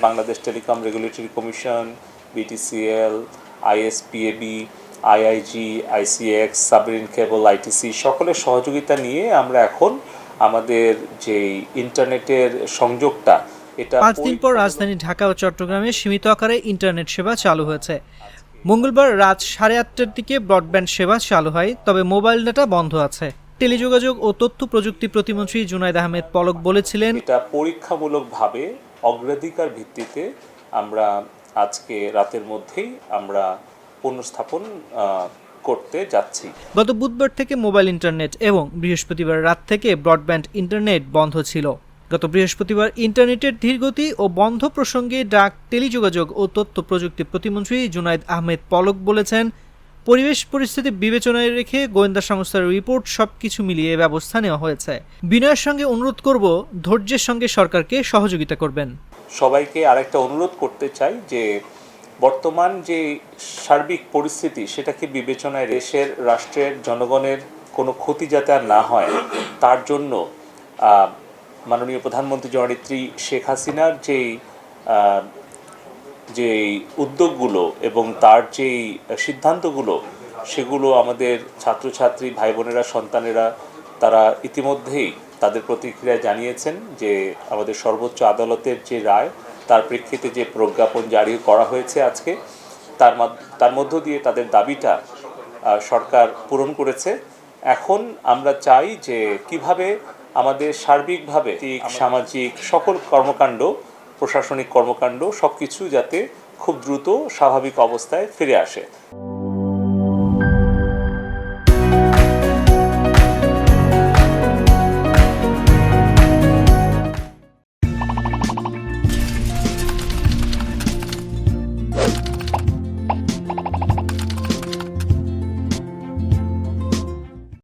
Bangladesh telecom regulatory commission, BTCL, ISPAB, IIG, ICX, submarine cable, ITC সকলের সহযোগিতা নিয়ে আমরা এখন আমাদের যে ইন্টারনেটের সংযোগটা এটা 5 দিন পর রাজধানী ঢাকা ও চট্টগ্রামে সীমিত আকারে ইন্টারনেট সেবা চালু হয়েছে। মঙ্গলবার রাত 8:30টার দিকে ব্রডব্যান্ড সেবা চালু হয়, তবে মোবাইল ডাটা বন্ধ আছে। টেলিযোগাযোগ ও তথ্য প্রযুক্তি প্রতিমন্ত্রী জুনায়েদ আহমেদ পলক বলেছিলেন, এটা পরীক্ষামূলকভাবে অগ্রাধিকার ভিত্তিতে আমরা আজকে রাতের মধ্যেই আমরা পুনঃস্থাপন করতে যাচ্ছি। গত বুধবার থেকে মোবাইল ইন্টারনেট এবং বৃহস্পতিবার রাত থেকে ব্রডব্যান্ড ইন্টারনেট বন্ধ ছিল। গত বৃহস্পতিবার ইন্টারনেটের ধীরগতি ও বন্ধ প্রসঙ্গে ডাক, টেলিযোগাযোগ ও তথ্য প্রযুক্তি প্রতিমন্ত্রী জুনায়েদ আহমেদ পলক বলেছেন, পরিবেশ পরিস্থিতি বিবেচনায় রেখে গোয়েন্দা সংস্থার রিপোর্ট সবকিছু মিলিয়ে ব্যবস্থা নেওয়া হয়েছে। বিনয়ের সঙ্গে অনুরোধ করব, ধৈর্যের সঙ্গে সরকারকে সহযোগিতা করবেন। সবাইকে আরেকটা অনুরোধ করতে চাই যে বর্তমান যে সার্বিক পরিস্থিতি সেটাকে বিবেচনায় দেশের রাষ্ট্রের জনগণের কোনো ক্ষতি যাতে আর না হয় তার জন্য মাননীয় প্রধানমন্ত্রী জননেত্রী শেখ হাসিনার যেই উদ্যোগগুলো এবং তার যেই সিদ্ধান্তগুলো সেগুলো আমাদের ছাত্রছাত্রী ভাই বোনেরা, সন্তানেরা তারা ইতিমধ্যেই তাদের প্রতিক্রিয়া জানিয়েছেন যে আমাদের সর্বোচ্চ আদালতের যে রায় তার প্রেক্ষিতে যে প্রজ্ঞাপন জারি করা হয়েছে আজকে তার মধ্য দিয়ে তাদের দাবিটা সরকার পূরণ করেছে। এখন আমরা চাই যে কিভাবে আমাদের সার্বিকভাবে সামাজিক সকল কর্মকাণ্ড, প্রশাসনিক কর্মকাণ্ড সবকিছু যাতে খুব দ্রুত স্বাভাবিক অবস্থায় ফিরে আসে।